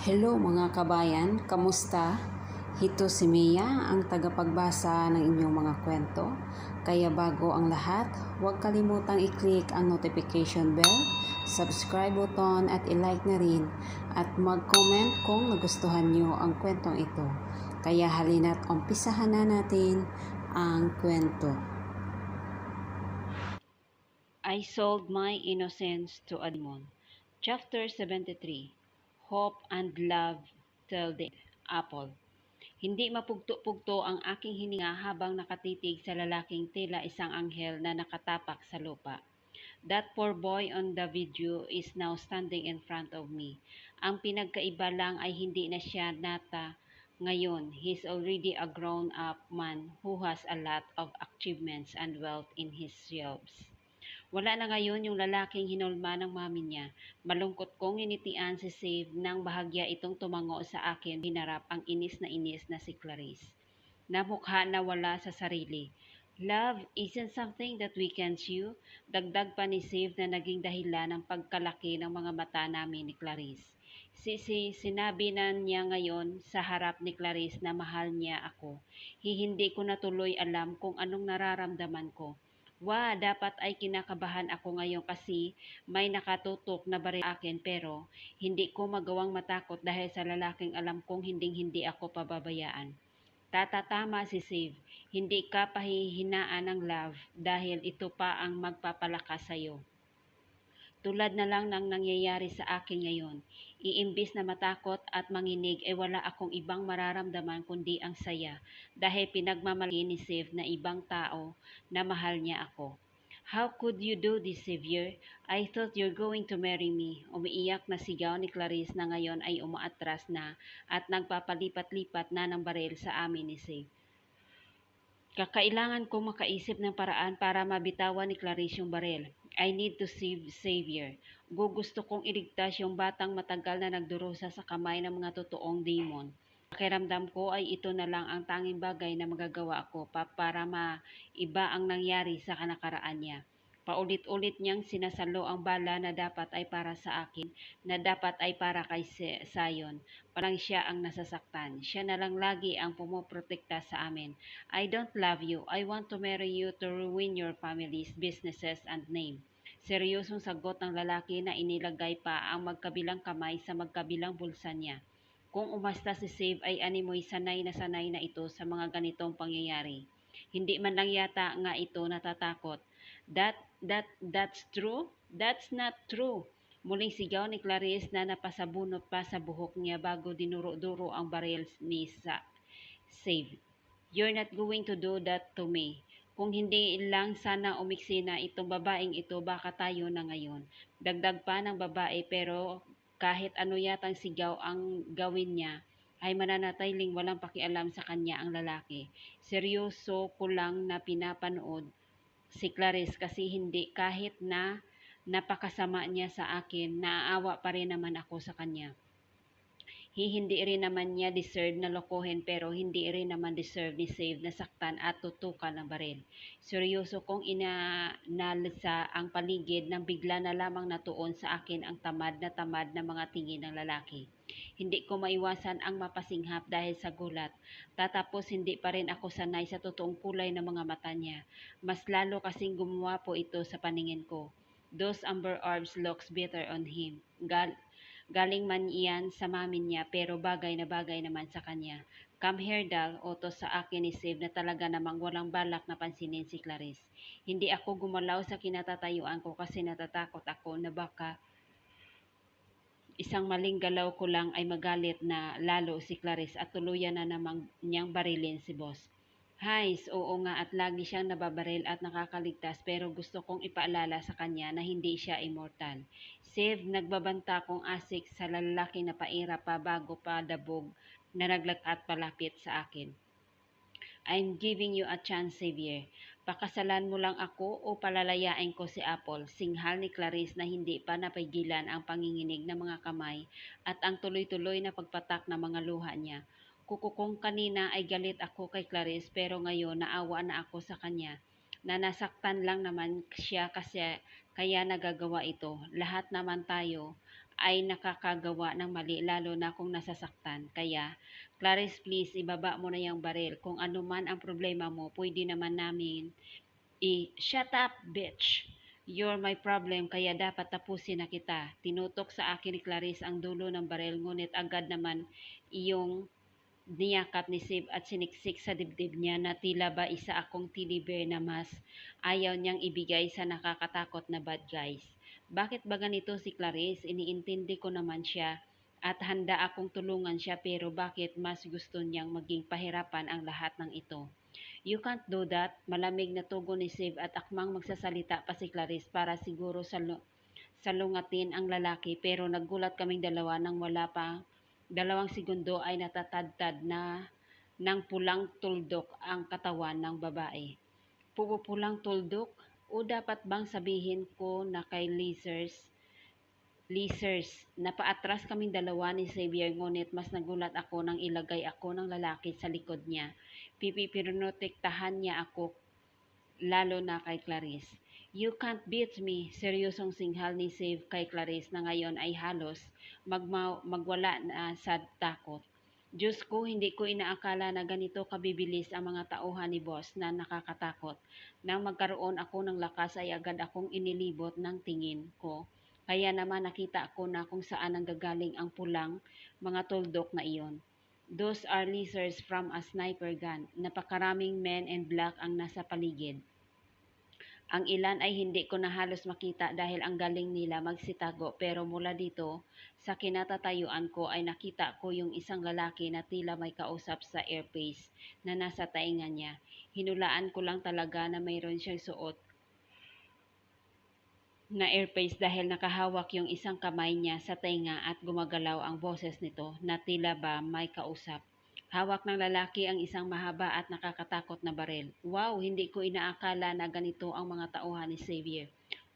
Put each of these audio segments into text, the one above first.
Hello mga kabayan, kamusta? Ito si Mia, ang tagapagbasa ng inyong mga kwento. Kaya bago ang lahat, huwag kalimutang i-click ang notification bell, subscribe button at i-like na rin at mag-comment kung nagustuhan nyo ang kwentong ito. Kaya halina't umpisahan na natin ang kwento. I sold my innocence to a demon. Chapter 73. Hope and Love Till the Apple. Hindi mapugto-pugto ang aking hininga habang nakatitig sa lalaking tila isang anghel na nakatapak sa lupa. That poor boy on the video is now standing in front of me. Ang pinagkaiba lang ay hindi na siya nata ngayon. He's already a grown-up man who has a lot of achievements and wealth in his shelves. Wala na ngayon yung lalaking hinulma ng mami niya. Malungkot kong initian si Save nang bahagya itong tumango sa akin hinarap ang inis na si Clarice. Namukha na wala sa sarili. Love isn't something that weakens you. Dagdag pa ni Save na naging dahilan ng pagkalaki ng mga mata namin ni Clarice. Sinabi na niya ngayon sa harap ni Clarice na mahal niya ako. Hindi ko na tuloy alam kung anong nararamdaman ko. Dapat ay kinakabahan ako ngayon kasi may nakatutok na baril sa akin pero hindi ko magawang matakot dahil sa lalaking alam kong hindi ako pababayaan. Tatatama si Save, hindi ka pahihinaan ng love dahil ito pa ang magpapalakas sa'yo. Tulad na lang ng nangyayari sa akin ngayon. Iimbis na matakot at manginig ay wala akong ibang mararamdaman kundi ang saya dahil pinagmamalaki ni Save na ibang tao na mahal niya ako. How could you do this, Xavier? I thought you're going to marry me. Umiiyak na sigaw ni Clarice na ngayon ay umaatras na at nagpapalipat-lipat na ng baril sa amin ni Save. Kakailangan kong makaisip ng paraan para mabitawan ni Clarice yung baril. I need to save Xavier. Gusto kong iligtas yung batang matagal na nagdurusa sa kamay ng mga totoong demon. Pakiramdam ko ay ito na lang ang tanging bagay na magagawa ko para maiba ang nangyari sa nakaraan niya. Paulit-ulit niyang sinasalo ang bala na dapat ay para sa akin, na dapat ay para kay Sayon. Parang siya ang nasasaktan. Siya na lang lagi ang pumoprotekta sa amin. I don't love you. I want to marry you to ruin your family's businesses and name. Seryosong sagot ng lalaki na inilagay pa ang magkabilang kamay sa magkabilang bulsa niya. Kung umasta si Save ay animoy sanay na ito sa mga ganitong pangyayari. Hindi man lang yata nga ito natatakot. That's true? That's not true. Muling sigaw ni Clarice na napasabunot pa sa buhok niya bago dinuro-duro ang baril ni Save. You're not going to do that to me. Kung hindi lang sana umiksi na itong babaeng ito, baka tayo na ngayon. Dagdag pa ng babae pero kahit ano yatang sigaw ang gawin niya, ay mananatiling walang pakialam sa kanya ang lalaki. Seryoso ko lang na pinapanood si Clarice kasi hindi kahit na napakasama niya sa akin, naaawa pa rin naman ako sa kanya. Hindi rin naman niya deserve na lokohin pero hindi rin naman deserve ni Save na saktan at tutukan ng baril. Seryoso kong inanalisa ang paligid nang bigla na lamang natuon sa akin ang tamad na mga tingin ng lalaki. Hindi ko maiwasan ang mapasinghap dahil sa gulat. Tatapos hindi pa rin ako sanay sa totoong kulay ng mga mata niya. Mas lalo kasing gumawa po ito sa paningin ko. Those amber orbs looks better on him. Galing man iyan sa mamin niya pero bagay naman sa kanya. Come here, Dal, utos sa akin ni Save na talaga namang walang balak na pansinin si Clarice. Hindi ako gumalaw sa kinatatayuan ko kasi natatakot ako na baka isang maling galaw ko lang ay magalit na lalo si Clarice at tuluyan na namang niyang barilin si boss. Oo nga at lagi siyang nababaril at nakakaligtas pero gusto kong ipaalala sa kanya na hindi siya immortal. Save, nagbabanta kong asik sa lalaki na paira pa bago pa dabog na naglakat palapit sa akin. I'm giving you a chance, Xavier. Pakasalan mo lang ako o palalayain ko si Apple. Singhal ni Clarice na hindi pa napigilan ang panginginig ng mga kamay at ang tuloy-tuloy na pagpatak ng mga luha niya. Kung kanina ay galit ako kay Clarice pero ngayon naawa na ako sa kanya na nasaktan lang naman siya kasi kaya nagagawa ito. Lahat naman tayo ay nakakagawa ng mali lalo na kung nasasaktan. Kaya, Clarice, please, ibaba mo na yung baril. Kung ano man ang problema mo, pwede naman namin shut up, bitch! You're my problem, kaya dapat tapusin na kita. Tinutok sa akin ni Clarice ang dulo ng baril, ngunit agad naman iyong niyakap ni Sib at siniksik sa dibdib niya na tila ba isa akong teddy bear na mas ayaw niyang ibigay sa nakakatakot na bad guys. Bakit ba ganito si Clarice? Iniintindi ko naman siya at handa akong tulungan siya, pero bakit mas gusto niyang maging pahirapan ang lahat ng ito? You can't do that. Malamig na tugon ni Sib at akmang magsasalita pa si Clarice para siguro salungatin ang lalaki, pero naggulat kaming dalawa nang wala pa 2 segundo ay natatadtad na ng pulang tuldok ang katawan ng babae. Pupulang tuldok? O dapat bang sabihin ko na kay Lizers, napaatras kaming dalawa ni Xavier, ngunit mas nagulat ako nang ilagay ako ng lalaki sa likod niya. Pipipinotektahan niya ako, lalo na kay Clarice. You can't beat me, seryosong singhal ni Save kay Clarice na ngayon ay halos magwala na sa takot. Diyos ko, hindi ko inaakala na ganito kabibilis ang mga tauhan ni Boss na nakakatakot. Nang magkaroon ako ng lakas ay agad akong inilibot ng tingin ko. Kaya naman nakita ko na kung saan nanggagaling ang pulang mga tuldok na iyon. Those are lasers from a sniper gun. Napakaraming men in black ang nasa paligid. Ang ilan ay hindi ko na halos makita dahil ang galing nila magsitago, pero mula dito sa kinatatayuan ko ay nakita ko yung isang lalaki na tila may kausap sa earpiece na nasa tainga niya. Hinulaan ko lang talaga na mayroon siyang suot na earpiece dahil nakahawak yung isang kamay niya sa tenga at gumagalaw ang boses nito na tila ba may kausap. Hawak ng lalaki ang isang mahaba at nakakatakot na baril. Wow, hindi ko inaakala na ganito ang mga tauhan ni Xavier.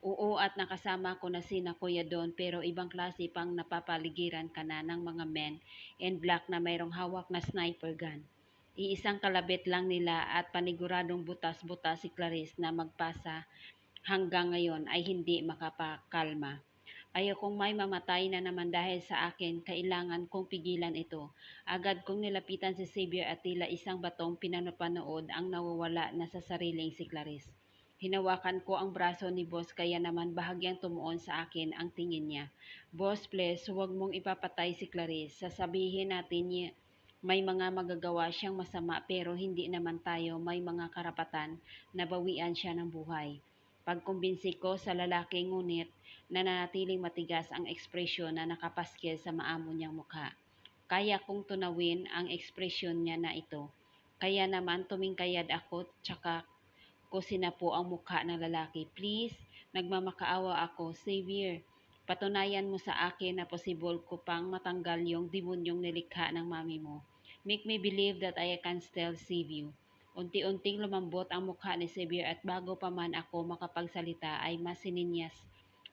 Oo, at nakasama ko na sina Kuya Don, pero ibang klase pang napapaligiran ka na ng mga men in black na mayroong hawak na sniper gun. Iisang kalabit lang nila at paniguradong butas-butas si Clarice na magpasa hanggang ngayon ay hindi makapakalma. Ayokong may mamatay na naman dahil sa akin, kailangan kong pigilan ito. Agad kong nilapitan si Xavier at tila isang batong pinapanood ang nawawala na sa sariling si Clarice. Hinawakan ko ang braso ni Boss, kaya naman bahagyang tumuon sa akin ang tingin niya. Boss, please, huwag mong ipapatay si Clarice. Sasabihin natin niya may mga magagawa siyang masama, pero hindi naman tayo may mga karapatan na bawian siya ng buhay. Pagkumbinsi ko sa lalaki, ngunit nananatiling matigas ang ekspresyon na nakapaskil sa maamo niyang mukha. Kaya kong tunawin ang ekspresyon niya na ito. Kaya naman tumingkayad ako, tsaka ko sinapo ang mukha ng lalaki. Please, nagmamakaawa ako. Xavier, patunayan mo sa akin na possible ko pang matanggal yung demonyong nilikha ng mami mo. Make me believe that I can still save you. Unti-unting lumambot ang mukha ni Xavier at bago pa man ako makapagsalita ay masininyas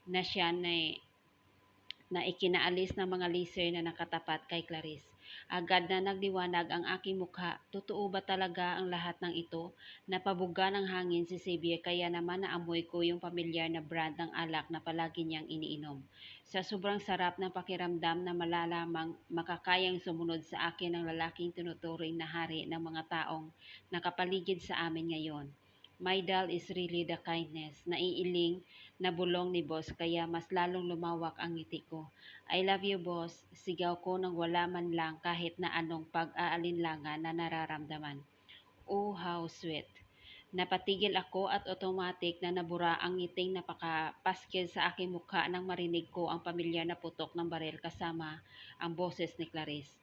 na siya na ikinaalis ng mga laser na nakatapat kay Clarice. Agad na nagdiwanag ang aking mukha. Totoo ba talaga ang lahat ng ito? Napabuga ng hangin si Xavier, kaya naman naamoy ko yung pamilyar na brand ng alak na palagi niyang iniinom. Sa sobrang sarap ng pakiramdam na malalamang makakayang sumunod sa akin ang lalaking tinuturing na hari ng mga taong nakapaligid sa amin ngayon. My doll is really the kindness. Naiiling na bulong ni Boss, kaya mas lalong lumawak ang ngiti ko. I love you, Boss. Sigaw ko nang wala man lang kahit na anong pag-aalinlangan na nararamdaman. Oh, how sweet. Napatigil ako at automatic na nabura ang ngiting napakapaskil sa aking mukha nang marinig ko ang pamilyar na putok ng baril kasama ang boses ni Clarice.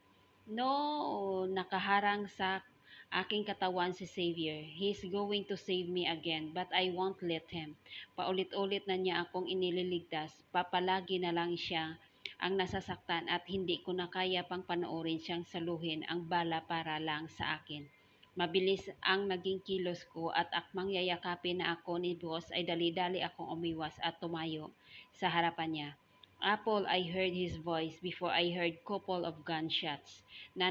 No! Nakaharang sa aking katawan si Xavier. He's going to save me again, but I won't let him. Paulit-ulit na niya akong inililigtas. Papalagi na lang siya ang nasasaktan at hindi ko na kaya pang panoorin siyang saluhin ang bala para lang sa akin. Mabilis ang naging kilos ko at akmang yayakapin na ako ni Boss ay dali-dali akong umiwas at tumayo sa harapan niya. Apple, I heard his voice before I heard couple of gunshots na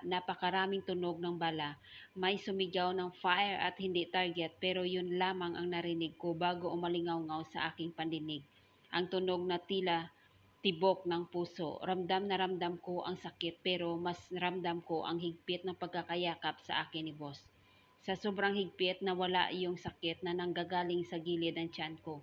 napakaraming tunog ng bala. May sumigaw ng fire at hindi target, pero yun lamang ang narinig ko bago umalingaw-ngaw sa aking pandinig. Ang tunog na tila tibok ng puso. Ramdam na ramdam ko ang sakit pero mas ramdam ko ang higpit ng pagkakayakap sa akin ni boss. Sa sobrang higpit na wala yung sakit na nanggagaling sa gilid ng tiyan ko.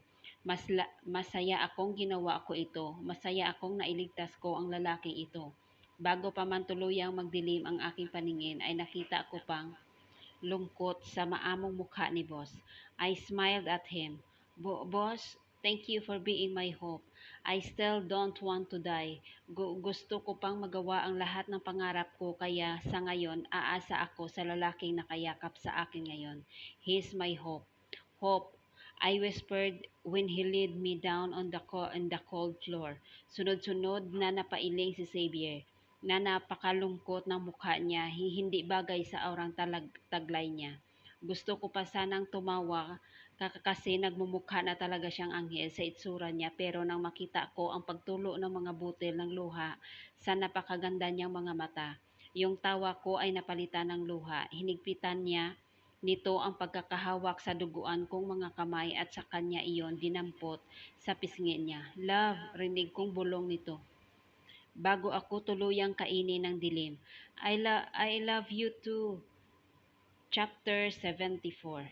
Masaya akong ginawa ko ito. Masaya akong nailigtas ko ang lalaking ito. Bago pa man tuluyang magdilim ang aking paningin ay nakita ko pang lungkot sa maamong mukha ni boss. I smiled at him. Boss, thank you for being my hope. I still don't want to die. Gusto ko pang magawa ang lahat ng pangarap ko kaya sa ngayon aasa ako sa lalaking nakayakap sa akin ngayon. He's my hope. Hope, I whispered when he laid me down on the cold floor. Sunod-sunod na napailing si Xavier na napakalungkot ng mukha niya, hindi bagay sa aurang taglay niya. Gusto ko pa sanang tumawa kasi nagmumukha na talaga siyang anghel sa itsura niya pero nang makita ko ang pagtulo ng mga butil ng luha sa napakaganda niyang mga mata, yung tawa ko ay napalitan ng luha. Hinigpitan niya nito ang pagkakahawak sa duguan kong mga kamay at sa kanya iyon dinampot sa pisngi niya. Love, rinig kong bulong nito bago ako tuluyang kainin ng dilim. I love you too. Chapter 74.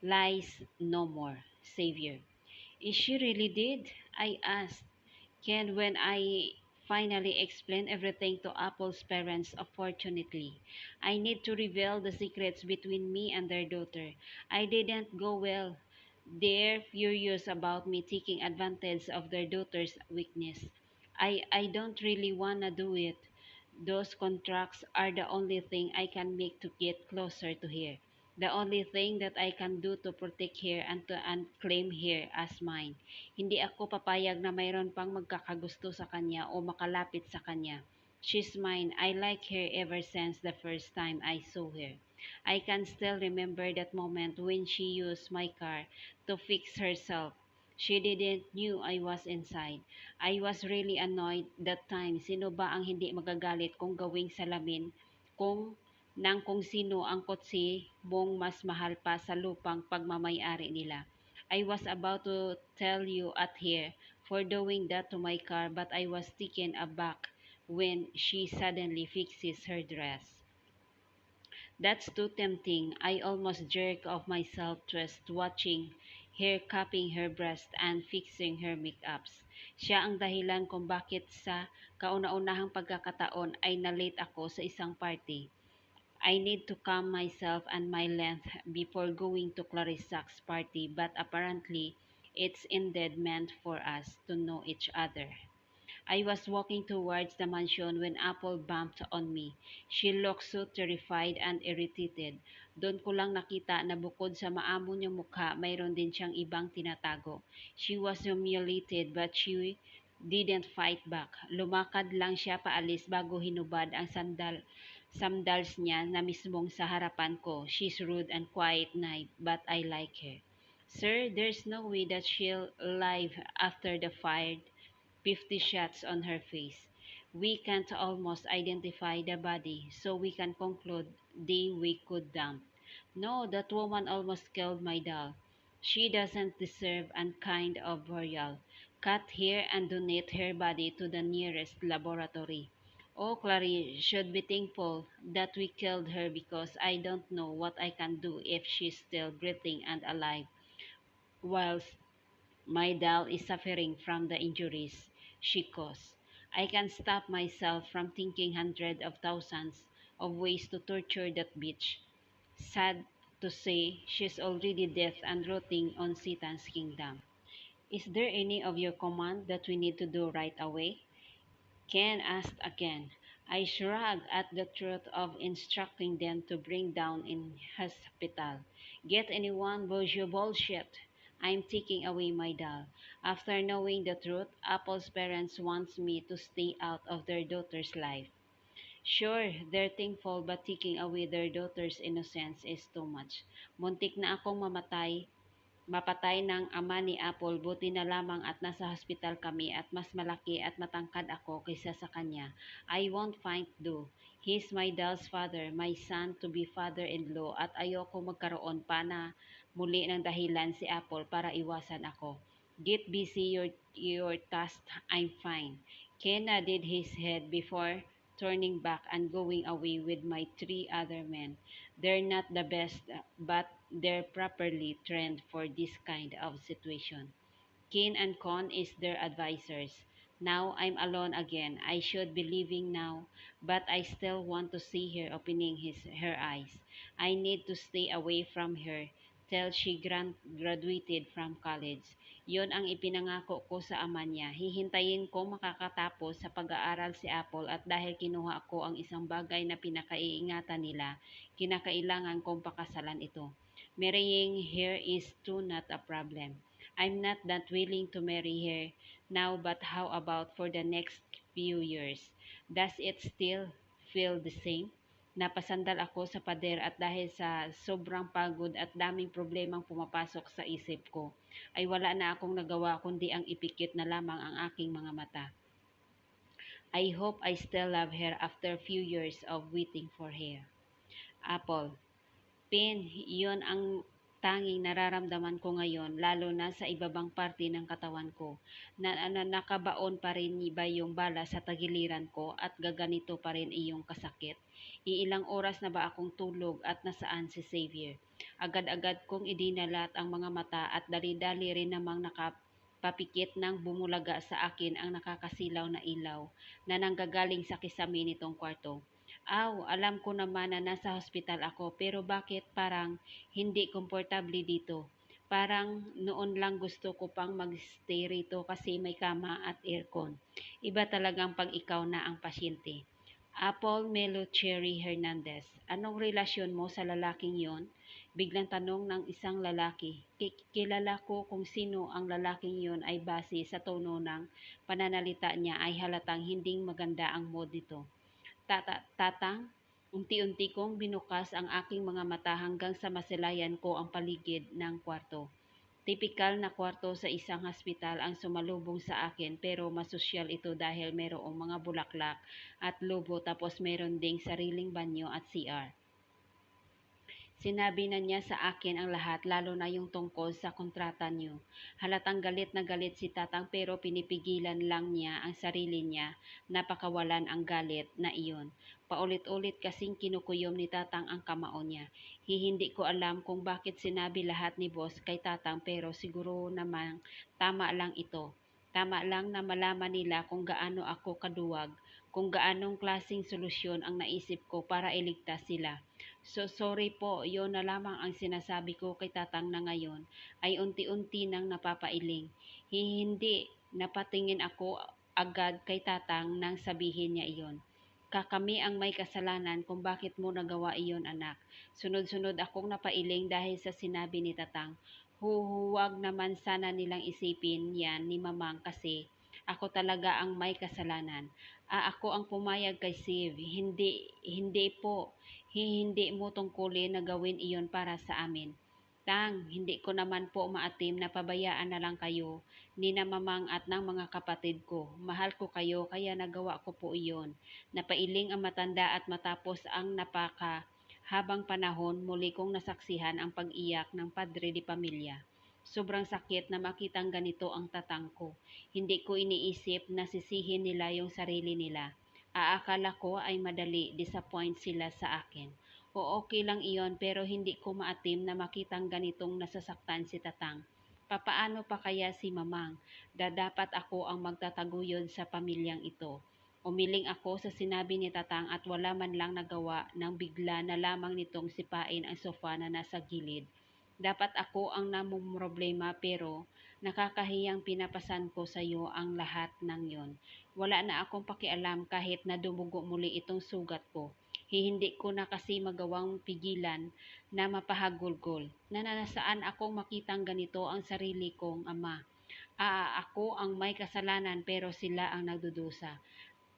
Lies no more. Savior. Is she really dead? I asked. Ken when I finally explained everything to Apple's parents. Unfortunately, I need to reveal the secrets between me and their daughter. I didn't go well. They're furious about me taking advantage of their daughter's weakness. I don't really wanna do it. Those contracts are the only thing I can make to get closer to her. The only thing that I can do to protect her and claim her as mine. Hindi ako papayag na mayroon pang magkakagusto sa kanya o makalapit sa kanya. She's mine. I like her ever since the first time I saw her. I can still remember that moment when she used my car to fix herself. She didn't knew I was inside. I was really annoyed that time. Sino ba ang hindi magagalit kung gawing salamin kung sino ang kotse mong mas mahal pa sa lupang pagmamayari nila. I was about to tell you at here for doing that to my car but I was taken aback when she suddenly fixes her dress. That's too tempting. I almost jerk off myself just watching her cupping her breast and fixing her makeups. Siya ang dahilan kung bakit sa kauna-unahang pagkakataon ay na-late ako sa isang party. I need to calm myself and my length before going to Clarissa's party, but apparently it's indeed meant for us to know each other. I was walking towards the mansion when Apple bumped on me. She looked so terrified and irritated. Doon ko lang nakita na bukod sa maamo niyang mukha, mayroon din siyang ibang tinatago. She was humiliated but she didn't fight back. Lumakad lang siya paalis bago hinubad ang sandals niya na mismong sa harapan ko. She's rude and quiet night, but I like her. Sir, there's no way that she'll live after the fire 50 shots on her face. We can't almost identify the body, so we can conclude we could dump. No, that woman almost killed my doll. She doesn't deserve unkind of burial. Cut her and donate her body to the nearest laboratory. Oh, Clarice should be thankful that we killed her because I don't know what I can do if she's still breathing and alive, whilst my doll is suffering from the injuries she caused. I can stop myself from thinking hundreds of thousands of ways to torture that bitch. Sad to say, she's already dead and rotting on Satan's kingdom. Is there any of your command that we need to do right away? Ken asked again. I shrugged at the thought of instructing them to bring down in hospital. Get anyone, bullshit. I'm taking away my doll. After knowing the truth, Apple's parents wants me to stay out of their daughter's life. Sure, they're thankful but taking away their daughter's innocence is too much. Muntik na akong mapatay ng ama ni Apple, buti na lamang at nasa hospital kami at mas malaki at matangkad ako kaysa sa kanya. I won't fight do. He's my doll's father, my son to be father-in-law at ayoko magkaroon pa na muli ng dahilan si Apple para iwasan ako. Get busy your task. I'm fine. Ken nodded his head before turning back and going away with my three other men. They're not the best, but they're properly trained for this kind of situation. Kin and Con is their advisors. Now I'm alone again. I should be leaving now, but I still want to see her opening her eyes. I need to stay away from her till she graduated from college. Yon ang ipinangako ko sa ama niya. Hihintayin ko makakatapos sa pag-aaral si Apple at dahil kinuha ko ang isang bagay na pinakaiingatan nila, kinakailangan kong pakasalan ito. Marrying her is too not a problem. I'm not that willing to marry her now, but how about for the next few years? Does it still feel the same? Napasandal ako sa pader at dahil sa sobrang pagod at daming problemang pumapasok sa isip ko, ay wala na akong nagawa kundi ang ipikit na lamang ang aking mga mata. I hope I still love her after a few years of waiting for her. Apple. Pain, iyon ang tanging nararamdaman ko ngayon, lalo na sa ibabang parte ng katawan ko. Nakabaon pa rin ba yung bala sa tagiliran ko at gaganito pa rin iyong kasakit? Iilang oras na ba akong tulog at nasaan si Xavier? Agad-agad kong idinalat ang mga mata at dali-dali rin namang nakapapikit ng bumulaga sa akin ang nakakasilaw na ilaw na nanggagaling sa kisame nitong kwarto. Aw, alam ko naman na nasa hospital ako pero bakit parang hindi komportable dito? Parang noon lang gusto ko pang mag-stay rito kasi may kama at aircon. Iba talagang pag ikaw na ang pasyente. Apple Melo Cherry Hernandez, anong relasyon mo sa lalaking yon? Biglang tanong ng isang lalaki. Kilala ko kung sino ang lalaking yon ay base sa tono ng pananalita niya ay halatang hindi maganda ang mood nito. Tatang, unti-unti kong binukas ang aking mga mata hanggang sa masilayan ko ang paligid ng kwarto. Tipikal na kwarto sa isang hospital ang sumalubong sa akin pero masosyal ito dahil mayroong mga bulaklak at lobo tapos mayroon ding sariling banyo at CR. Sinabi na niya sa akin ang lahat lalo na yung tungkol sa kontrata niyo. Halatang galit na galit si Tatang pero pinipigilan lang niya ang sarili niya na pakawalan ang galit na iyon. Paulit-ulit kasing kinukuyom ni Tatang ang kamao niya. Hindi ko alam kung bakit sinabi lahat ni Boss kay Tatang pero siguro naman tama lang ito. Tama lang na malaman nila kung gaano ako kaduwag, kung gaanong klasing solusyon ang naisip ko para iligtas sila. So sorry po, yun na lamang ang sinasabi ko kay Tatang na ngayon ay unti-unti nang napapailing. Hindi napatingin ako agad kay Tatang nang sabihin niya iyon. Kami ang may kasalanan kung bakit mo nagawa iyon, anak. Sunod-sunod akong napailing dahil sa sinabi ni Tatang. Huwag naman sana nilang isipin yan ni Mamang kasi ako talaga ang may kasalanan. Ako ang pumayag kay Steve. Hindi po. Hindi mo tungkulin na gawin iyon para sa amin. Tang, hindi ko naman po maatim na pabayaan na lang kayo ni na Mamang at ng mga kapatid ko. Mahal ko kayo kaya nagawa ko po iyon. Napailing ang matanda at matapos ang habang panahon muli kong nasaksihan ang pag-iyak ng padre di pamilya. Sobrang sakit na makitang ganito ang Tatang ko. Hindi ko iniisip na sisihin nila yung sarili nila. Aakala ko ay madali, disappoint sila sa akin. O okay lang iyon pero hindi ko maatim na makitang ganitong nasasaktan si Tatang. Papaano pa kaya si Mamang? Dapat ako ang magtataguyod sa pamilyang ito. Umiling ako sa sinabi ni Tatang at wala man lang nagawa nang bigla na lamang nitong sipain ang sofa na nasa gilid. Dapat ako ang namumroblema pero nakakahiyang pinapasan ko sa iyo ang lahat ng yon. Wala na akong pakialam kahit na dumugo muli itong sugat ko. Hindi ko na kasi magawang pigilan na mapahagulgol. Nasaan akong makitang ganito ang sarili kong ama. Ako ang may kasalanan pero sila ang nagdudusa.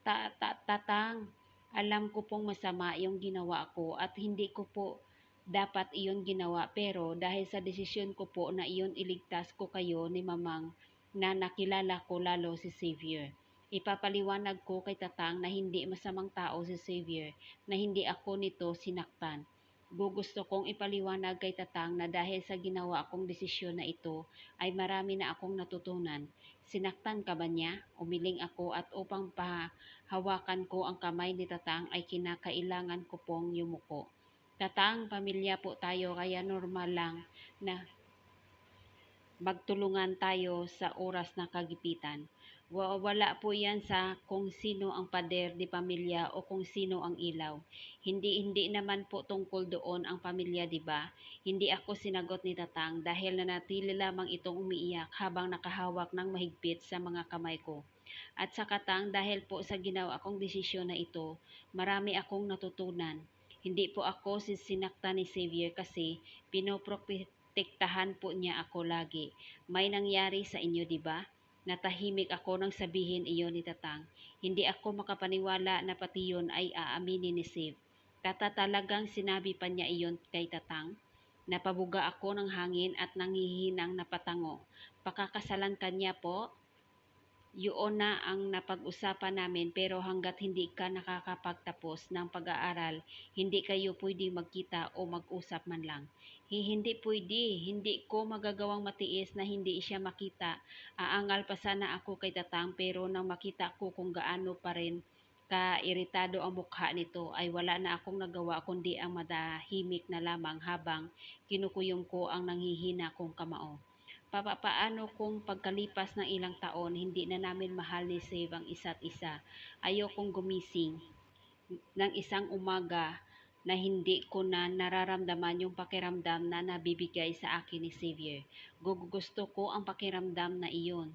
Tatang, alam ko pong masama yung ginawa ko at hindi ko po dapat iyon ginawa pero dahil sa desisyon ko po na iyon iligtas ko kayo ni Mamang na nakilala ko lalo si Xavier. Ipapaliwanag ko kay Tatang na hindi masamang tao si Xavier, na hindi ako nito sinaktan. Gusto kong ipaliwanag kay Tatang na dahil sa ginawa kong desisyon na ito ay marami na akong natutunan. Sinaktan ka ba niya? Umiling ako at upang pahawakan ko ang kamay ni Tatang ay kinakailangan ko pong yumuko. Tatang, pamilya po tayo kaya normal lang na magtulungan tayo sa oras ng kagipitan. Wala po yan sa kung sino ang pader di pamilya o kung sino ang ilaw. Hindi naman po tungkol doon ang pamilya, di ba? Hindi ako sinagot ni Tatang dahil nanatili lamang itong umiiyak habang nakahawak ng mahigpit sa mga kamay ko. At sa Katang, dahil po sa ginawa kong desisyon na ito, marami akong natutunan. Hindi po ako sinaktan ni Xavier kasi pinoprotektahan po niya ako lagi. May nangyari sa inyo, di ba? Natahimik ako nang sabihin iyon ni Tatang. Hindi ako makapaniwala na pati yun ay aaminin ni Save. Talagang sinabi pa niya iyon kay Tatang. Napabuga ako ng hangin at nangihinang napatango. Pakakasalan kanya po? Yun na ang napag-usapan namin pero hanggat hindi ka nakakapagtapos ng pag-aaral, hindi kayo pwede magkita o mag-usap man lang. Hindi pwede, hindi ko magagawang matiis na hindi siya makita. Aangal pa sana ako kay Tatang pero nang makita ko kung gaano pa rin ka-iritado ang mukha nito ay wala na akong nagawa kundi ang madahimik na lamang habang kinukuyom ko ang nanghihina kong kamao. Paano kung pagkalipas ng ilang taon, hindi na namin mahal ni Save ang isa't isa? Ayokong gumising ng isang umaga na hindi ko na nararamdaman yung pakiramdam na nabibigay sa akin ni Xavier. Gusto ko ang pakiramdam na iyon.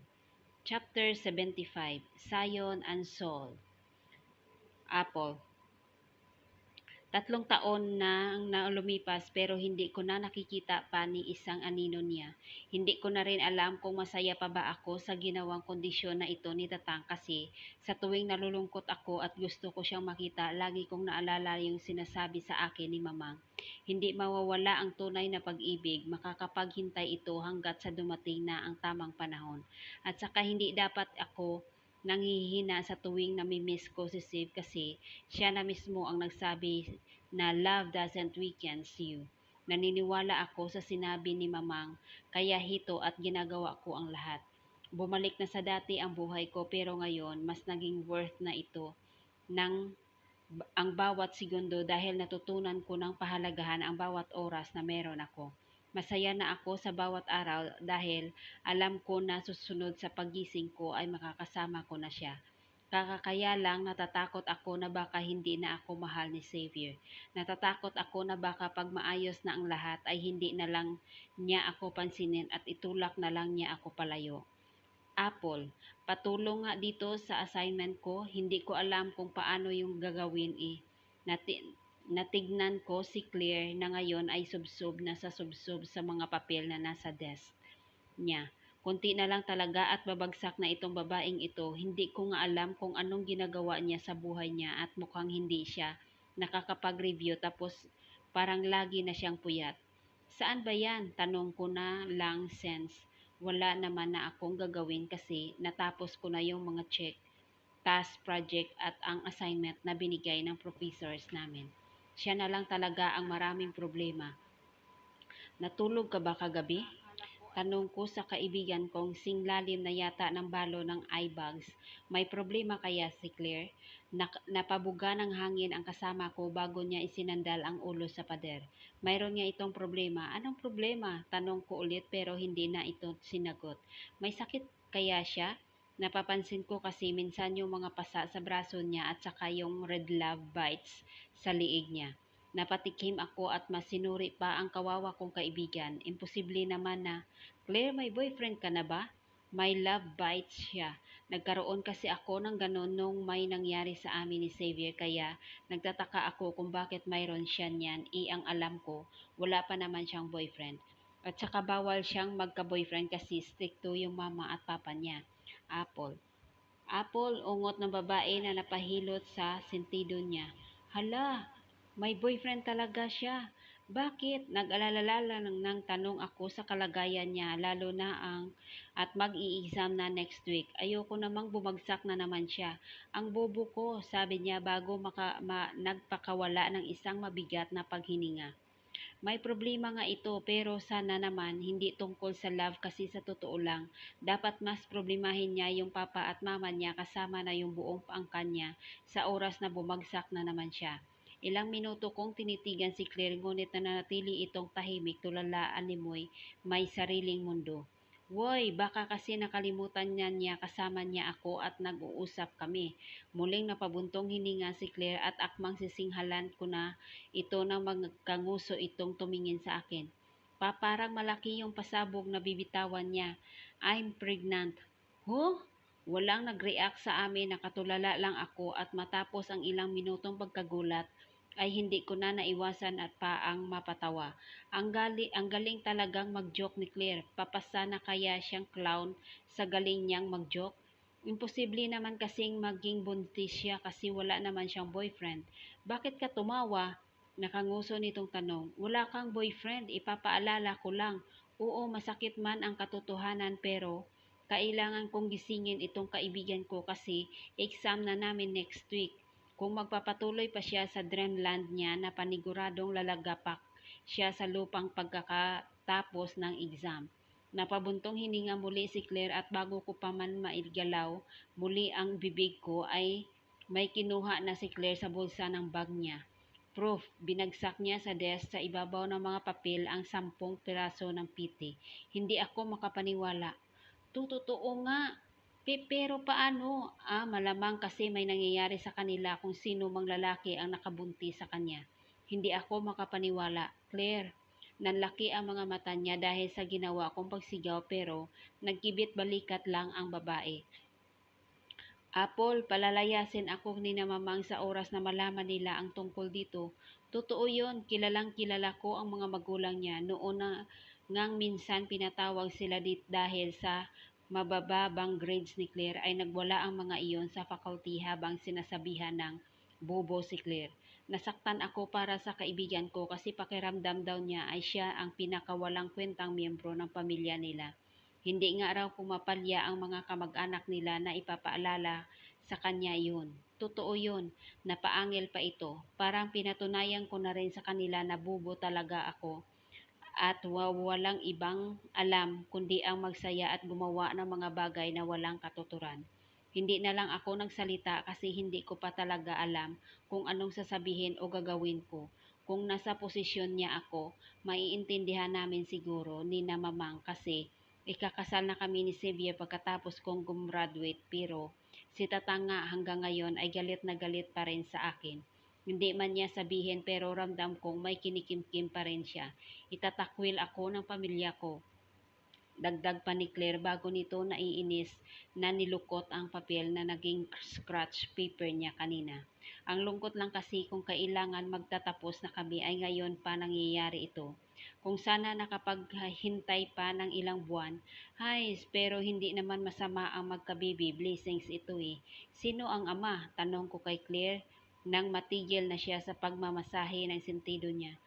Chapter 75, Sion and Saul. Apple. 3 taon na lumipas pero hindi ko na nakikita pa ni isang anino niya. Hindi ko na rin alam kung masaya pa ba ako sa ginawang kondisyon na ito ni Tatang kasi sa tuwing nalulungkot ako at gusto ko siyang makita, lagi kong naalala yung sinasabi sa akin ni Mamang. Hindi mawawala ang tunay na pag-ibig, makakapaghintay ito hanggat sa dumating na ang tamang panahon. At saka hindi dapat ako nanghihina sa tuwing namimiss ko si Steve kasi siya na mismo ang nagsabi na love doesn't weakens you. Naniniwala ako sa sinabi ni Mamang, kaya hito at ginagawa ko ang lahat. Bumalik na sa dati ang buhay ko pero ngayon mas naging worth na ito ng ang bawat segundo dahil natutunan ko ng pahalagahan ang bawat oras na meron ako. Masaya na ako sa bawat araw dahil alam ko na susunod sa pagising ko ay makakasama ko na siya. Kaya lang natatakot ako na baka hindi na ako mahal ni Xavier. Natatakot ako na baka pag maayos na ang lahat ay hindi na lang niya ako pansinin at itulak na lang niya ako palayo. Apple, patulong nga dito sa assignment ko. Hindi ko alam kung paano yung gagawin eh. Natignan ko si Claire na ngayon ay subsob na sa subsob sa mga papel na nasa desk niya. Kunti na lang talaga at babagsak na itong babaeng ito. Hindi ko nga alam kung anong ginagawa niya sa buhay niya at mukhang hindi siya nakakapag-review tapos parang lagi na siyang puyat. Saan ba yan? Tanong ko na lang sense. Wala naman na akong gagawin kasi natapos ko na yung mga check, task project at ang assignment na binigay ng professors namin. Siya na lang talaga ang maraming problema. Natulog ka ba kagabi? Tanong ko sa kaibigan kong singlalim na yata ng balo ng eye bags. May problema kaya si Claire? Napabuga ng hangin ang kasama ko bago niya isinandal ang ulo sa pader. Mayroon nga itong problema. Anong problema? Tanong ko ulit pero hindi na ito sinagot. May sakit kaya siya? Napapansin ko kasi minsan yung mga pasa sa braso niya at saka yung red love bites sa liig niya. Napatikim ako at masinuri pa ang kawawa kong kaibigan. Imposible naman na, Claire, may boyfriend ka na ba? May love bites siya. Nagkaroon kasi ako ng ganon nung may nangyari sa amin ni Xavier kaya nagtataka ako kung bakit mayroon siya niyan. Ang alam ko, wala pa naman siyang boyfriend. At saka bawal siyang magka-boyfriend kasi stricto yung mama at papa niya. Apple. Apple, ungot ng babae na napahilot sa sentido niya. Hala, may boyfriend talaga siya. Bakit? Nag-alala ng tanong ako sa kalagayan niya, lalo na at mag-i-exam na next week. Ayoko namang bumagsak na naman siya. Ang bobo ko, sabi niya bago nagpakawala ng isang mabigat na paghininga. May problema nga ito pero sana naman hindi tungkol sa love kasi sa totoo lang, dapat mas problemahin niya yung papa at mama niya kasama na yung buong paangkan niya sa oras na bumagsak na naman siya. Ilang minuto kong tinitigan si Claire ngunit nananatili itong tahimik tulalaan ni Moy may sariling mundo. Woy, baka kasi nakalimutan niya kasama niya ako at nag-uusap kami. Muling napabuntong hininga si Claire at akmang sisinghalan ko na ito nang magkanguso itong tumingin sa akin. Parang malaki yung pasabog na bibitawan niya. I'm pregnant. Huh? Walang nag-react sa amin, nakatulala lang ako at matapos ang ilang minutong pagkagulat ay hindi ko na naiwasan at paang mapatawa. Ang galing talagang mag-joke ni Claire. Papasa na kaya siyang clown sa galing niyang mag-joke? Imposible naman kasing maging buntis siya kasi wala naman siyang boyfriend. Bakit ka tumawa? Nakanguso nitong tanong. Wala kang boyfriend, ipapaalala ko lang. Oo, masakit man ang katotohanan pero kailangan kong gisingin itong kaibigan ko kasi exam na namin next week. Kung magpapatuloy pa siya sa dreamland niya na paniguradong lalagapak siya sa lupang pagkakatapos ng exam. Napabuntong hininga muli si Claire at bago ko pa man maigalaw muli ang bibig ko ay may kinuha na si Claire sa bulsa ng bag niya. Proof, binagsak niya sa desk sa ibabaw ng mga papel ang 10 piraso ng piti. Hindi ako makapaniwala. Totoo nga. Pero paano? Malamang kasi may nangyayari sa kanila kung sino mang lalaki ang nakabuntis sa kanya. Hindi ako makapaniwala. Claire, nanlaki ang mga mata niya dahil sa ginawa kong pagsigaw pero nagkibit balikat lang ang babae. Apple, palalayasin ako ni na mamang sa oras na malaman nila ang tungkol dito. Totoo yon, kilalang kilala ko ang mga magulang niya. Noon na ngang minsan pinatawag sila dit dahil sa mabababang grades ni Claire ay nagwala ang mga iyon sa faculty habang sinasabihan ng bobo si Claire. Nasaktan ako para sa kaibigan ko kasi pakiramdam daw niya ay siya ang pinakawalang kwentang miyembro ng pamilya nila. Hindi nga raw pumapalya ang mga kamag-anak nila na ipapaalala sa kanya yun. Totoo yun, napaangil pa ito. Parang pinatunayan ko na rin sa kanila na bubo talaga ako at walang ibang alam kundi ang magsaya at gumawa ng mga bagay na walang katuturan. Hindi na lang ako nagsalita kasi hindi ko pa talaga alam kung anong sasabihin o gagawin ko. Kung nasa posisyon niya ako, maiintindihan namin siguro ni na mamang kasi ikakasal na kami ni Xavier pagkatapos kong gumraduate pero si Tatanga hanggang ngayon ay galit na galit pa rin sa akin. Hindi man niya sabihin pero ramdam kong may kinikimkim pa rin siya. Itatakwil ako ng pamilya ko. Dagdag pa ni Claire bago nito naiinis na nilukot ang papel na naging scratch paper niya kanina. Ang lungkot lang kasi kung kailangan magtatapos na kami ay ngayon pa nangyayari ito. Kung sana nakapaghintay pa ng ilang buwan, pero hindi naman masama ang magka-baby blessings ito eh. Sino ang ama? Tanong ko kay Claire nang matigil na siya sa pagmamasahe ng sentido niya.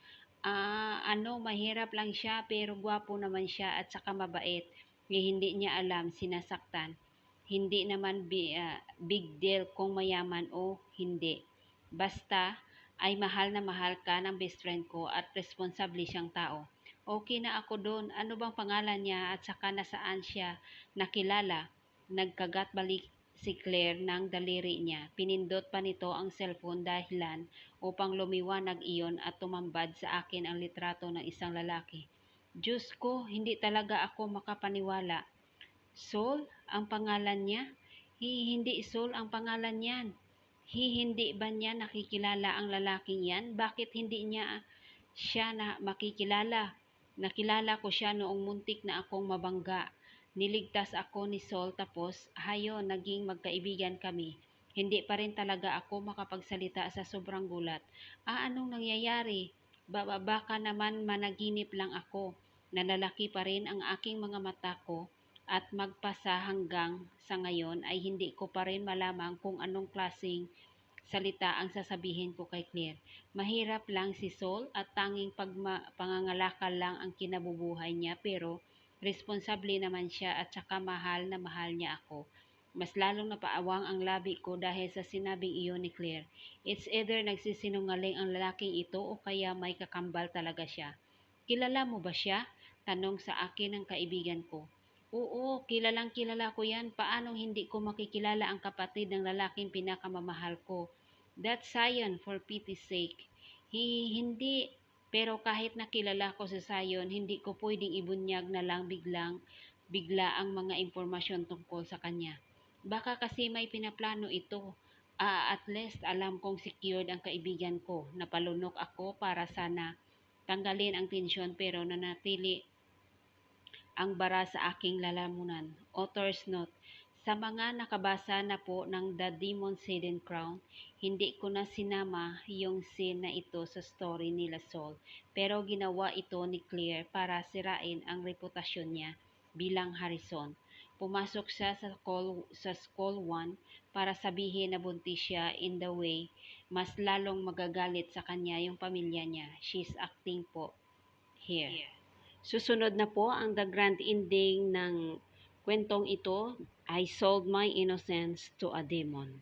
Mahirap lang siya pero gwapo naman siya at saka mabait. Hindi niya alam, sinasaktan. Hindi naman big deal kung mayaman o hindi. Basta ay mahal na mahal ka ng best friend ko at responsable siyang tao. Okay na ako doon. Ano bang pangalan niya at saka nasaan siya nakilala? Nagkagat balik si Claire ng daliri niya. Pinindot pa nito ang cellphone dahilan upang lumiwanag iyon at tumambad sa akin ang litrato ng isang lalaki. Diyos ko, hindi talaga ako makapaniwala. Saul ang pangalan niya? Hindi Saul ang pangalan niyan. Hindi ba niya nakikilala ang lalaking yan? Bakit hindi niya siya na makikilala? Nakilala ko siya noong muntik na akong mabangga. Niligtas ako ni Saul tapos naging magkaibigan kami. Hindi pa rin talaga ako makapagsalita sa sobrang gulat. Anong nangyayari? Baka naman managinip lang ako. Nalalaki pa rin ang aking mga mata ko at magpasa hanggang sa ngayon ay hindi ko pa rin malaman kung anong klaseng salita ang sasabihin ko kay Claire. Mahirap lang si Saul at tanging pangangalakal lang ang kinabubuhay niya pero responsable naman siya at saka mahal na mahal niya ako. Mas lalong napaawang ang labi ko dahil sa sinabing iyon ni Claire. It's either nagsisinungaling ang lalaking ito o kaya may kakambal talaga siya. Kilala mo ba siya? Tanong sa akin ng kaibigan ko. Oo, kilalang kilala ko yan. Paanong hindi ko makikilala ang kapatid ng lalaking pinakamamahal ko? That's Zion, for pity's sake. Hindi, pero kahit nakilala ko si Zion, hindi ko pwedeng ibunyag na lang bigla ang mga impormasyon tungkol sa kanya. Baka kasi may pinaplano ito. At least alam kong secured ang kaibigan ko. Napalunok ako para sana tanggalin ang tensyon pero nanatili ang bara sa aking lalamunan. Author's note: sa mga nakabasa na po ng The Demon's Hidden Crown, hindi ko na sinama yung scene na ito sa story nila Saul, pero ginawa ito ni Claire para sirain ang reputasyon niya bilang Harrison. Pumasok siya sa School 1 para sabihin na buntis siya in the way mas lalong magagalit sa kanya yung pamilya niya. She's acting po here. Susunod na po ang the grand ending ng kwentong ito. I sold my innocence to a demon.